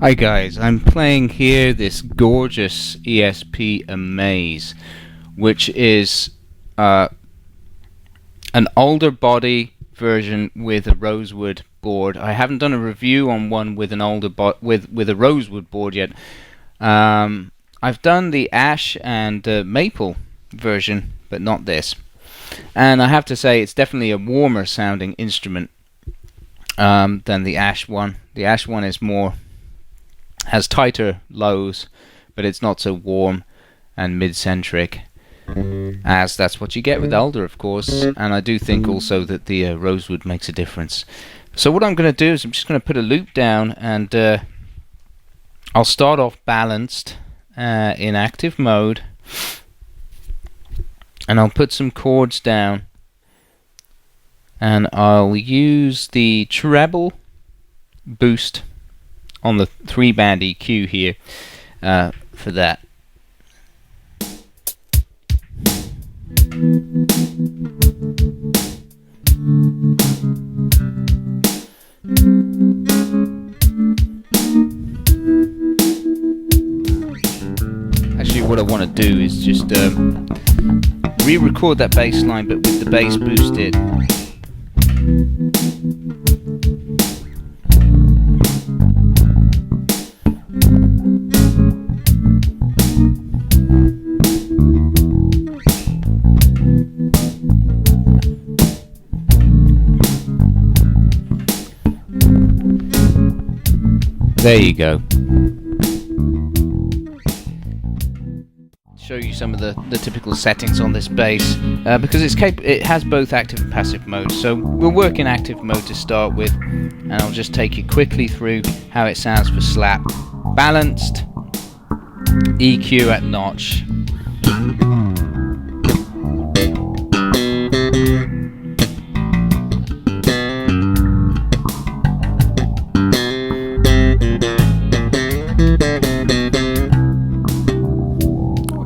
Hi guys, I'm playing here this gorgeous ESP Amaze, which is an older body version with a rosewood board. I haven't done a review on one with an older with a rosewood board yet. I've done the ash and maple version, but not this. And I have to say, it's definitely a warmer sounding instrument than the ash one. The ash one is has tighter lows, but it's not so warm and mid-centric, as that's what you get with Alder, of course. And I do think also that the rosewood makes a difference. So what I'm going to do is I'm just going to put a loop down, and I'll start off balanced in active mode, and I'll put some chords down, and I'll use the treble boost on the 3-band EQ here for that. Actually, what I want to do is just re-record that bass line, but with the bass boosted. There you go. Show you some of the typical settings on this bass, because it has both active and passive modes. So we'll work in active mode to start with, and I'll just take you quickly through how it sounds for slap. Balanced, EQ at notch.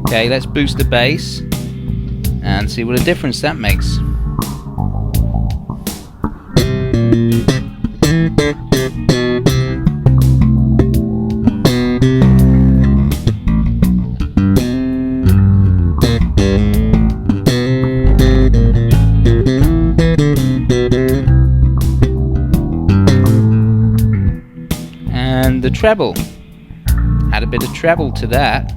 Okay, let's boost the bass and see what a difference that makes. And the treble, add a bit of treble to that.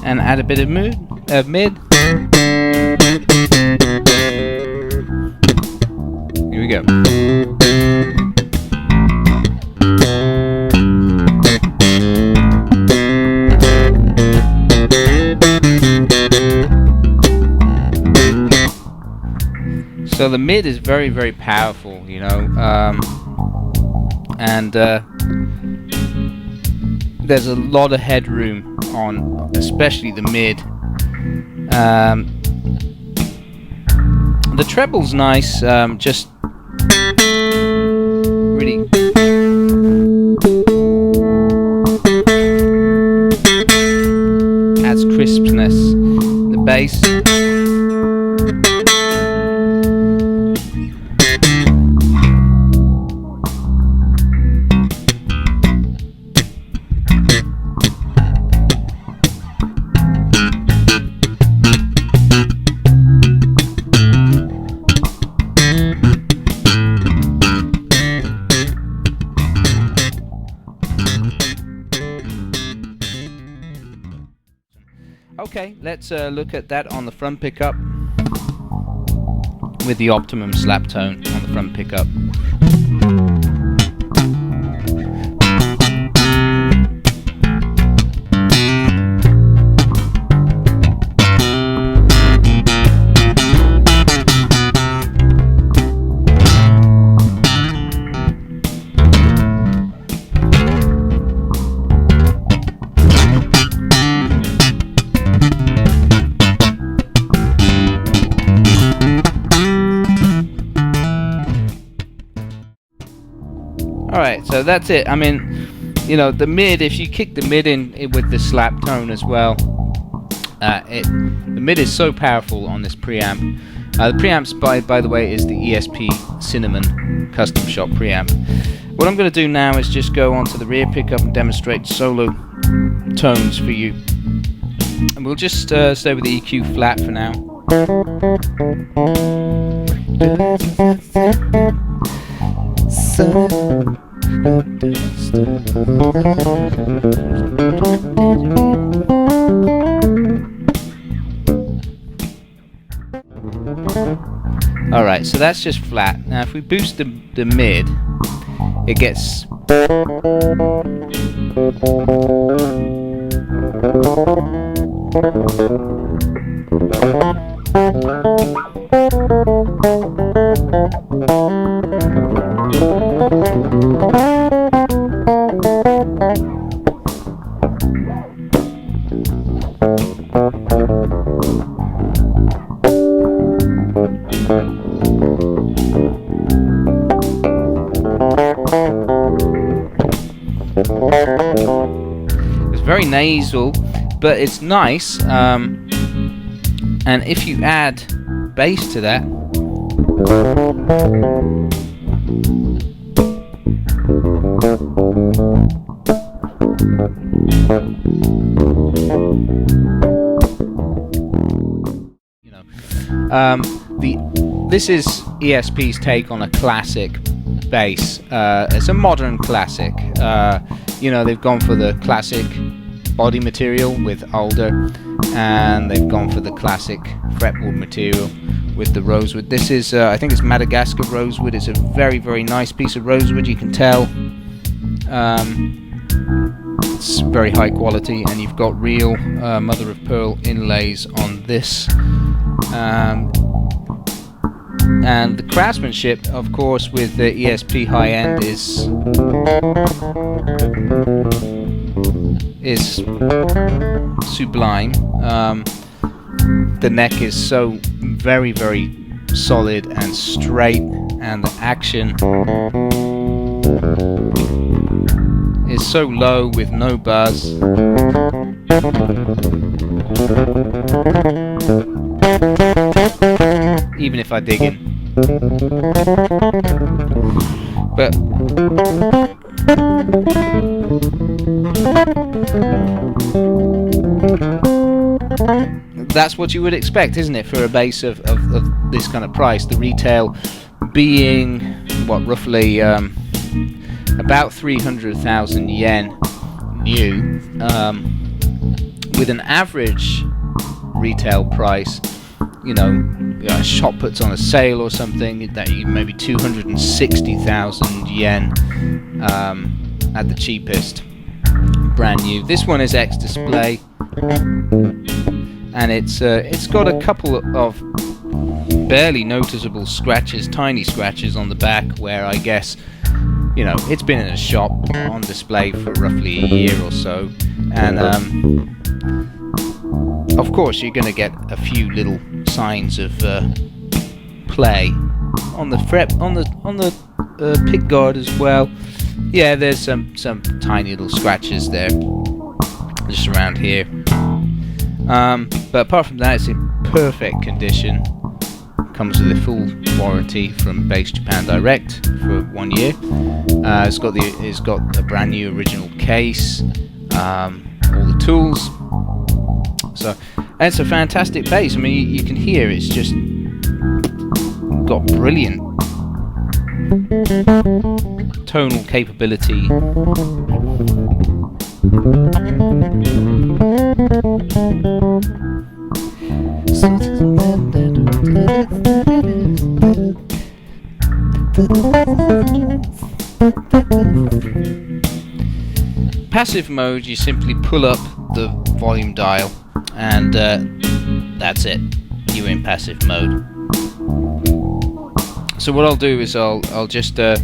And add a bit of mid. Here we go. So the mid is very, very powerful, you know, and there's a lot of headroom on, especially the mid. The treble's nice, just really adds crispness. The bass, Okay, let's look at that on the front pickup with the optimum slap tone on the front pickup. Alright, so that's it. I mean, you know, the mid, if you kick the mid in with the slap tone as well, the mid is so powerful on this preamp. The preamp, by the way, is the ESP Cinnamon Custom Shop preamp. What I'm going to do now is just go onto the rear pickup and demonstrate solo tones for you. And we'll just stay with the EQ flat for now. Alright, so that's just flat. Now if we boost the mid, it gets it's very nasal, but it's nice, and if you add bass to that, you know, this is ESP's take on a classic bass. It's a modern classic. You know, they've gone for the classic body material with alder, and they've gone for the classic fretboard material with the rosewood. This is, I think it's Madagascar rosewood. It's a very, very nice piece of rosewood. You can tell it's very high quality, and you've got real mother of pearl inlays on this. And the craftsmanship, of course, with the ESP high end is sublime. The neck is so very, very solid and straight, and the action is so low with no buzz. Even if I dig in. But that's what you would expect, isn't it, for a bass of this kind of price? The retail being, what, roughly about 300,000 yen new, with an average retail price, you know, a shop puts on a sale or something that you maybe 260,000 yen at the cheapest, brand new. This one is X display, and it's got a couple of barely noticeable scratches, tiny scratches on the back, where I guess, you know, it's been in a shop on display for roughly a year or so, and of course you're going to get a few little signs of play on the fret, on the pick guard as well. Yeah, there's some tiny little scratches there, just around here. But apart from that, it's in perfect condition. Comes with a full warranty from Bass Japan Direct for 1 year. It's got a brand new original case, all the tools. So, and it's a fantastic bass. I mean, you can hear it's just got brilliant tonal capability. Passive mode, you simply pull up the volume dial and that's it, you're in passive mode. So what I'll do is I'll just so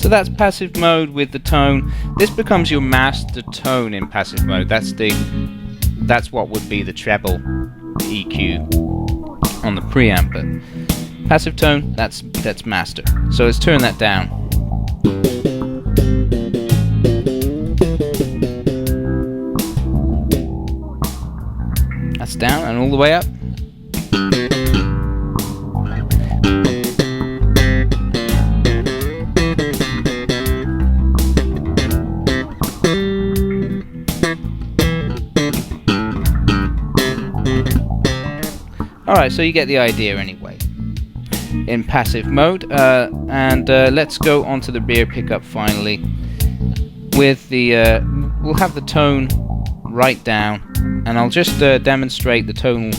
that's passive mode with the tone. This becomes your master tone in passive mode. That's what would be the treble EQ on the preamp. But passive tone, that's master. So let's turn that down. That's down and all the way up. Alright, so you get the idea anyway. In passive mode, and let's go onto the rear pickup finally. With the, we'll have the tone right down, and I'll just demonstrate the tonal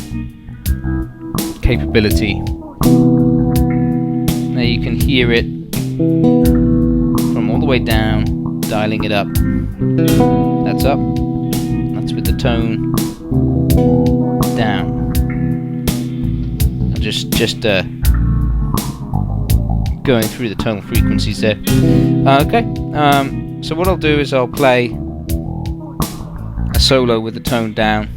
capability. Now you can hear it from all the way down, dialing it up. That's up. That's with the tone down. Just going through the tonal frequencies there. Okay, so what I'll do is I'll play a solo with the tone down.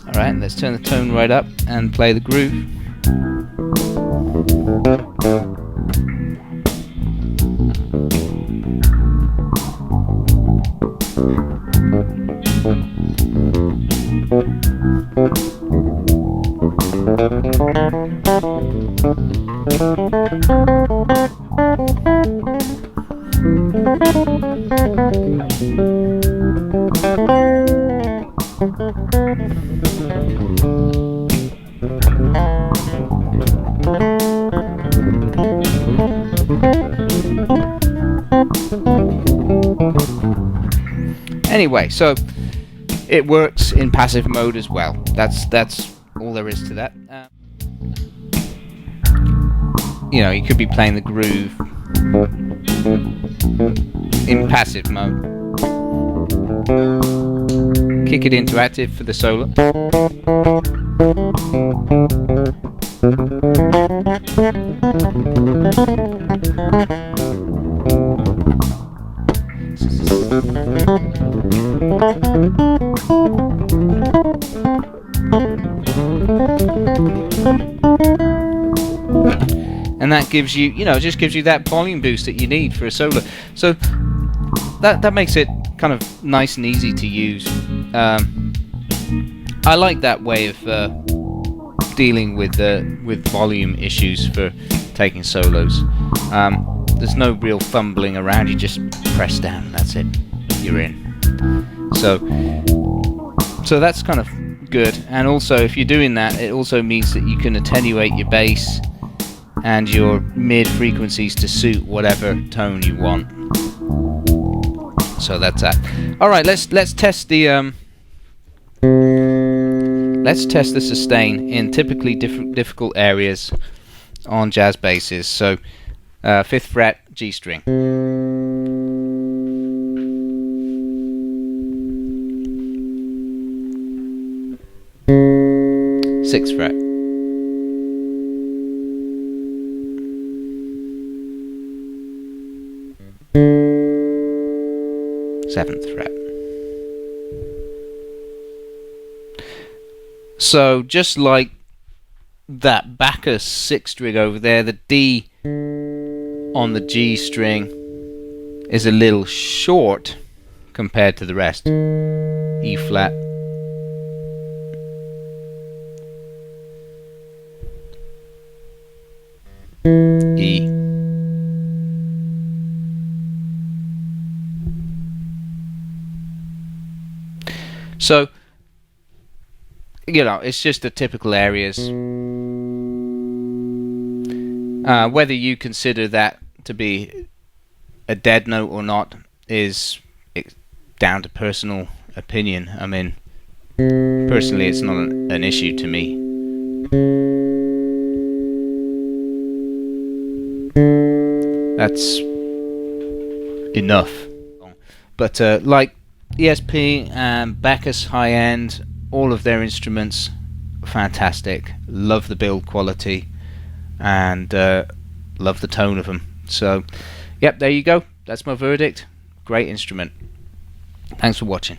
Alright, let's turn the tone right up and play the groove. Anyway, so it works in passive mode as well. That's all there is to that. You know, you could be playing the groove in passive mode. Kick it into active for the solo. And that gives you, just gives you that volume boost that you need for a solo. So that makes it kind of nice and easy to use. I like that way of dealing with volume issues for taking solos. There's no real fumbling around. You just press down and that's it. You're in. So that's kind of good. And also, if you're doing that, it also means that you can attenuate your bass and your mid frequencies to suit whatever tone you want. So that's that. All right, let's test the sustain in typically difficult areas on jazz basses. So 5th fret G string, 6th fret, 7th fret, So just like that Bacchus 6 string over there, the D on the G string is a little short compared to the rest. E flat, E, so you know, it's just the typical areas. Whether you consider that to be a dead note or not is down to personal opinion. I mean, personally, it's not an issue to me. That's enough. But like ESP and Bacchus High End, all of their instruments fantastic. Love the build quality and love the tone of them. So yep, there you go, that's my verdict. Great instrument. Thanks for watching.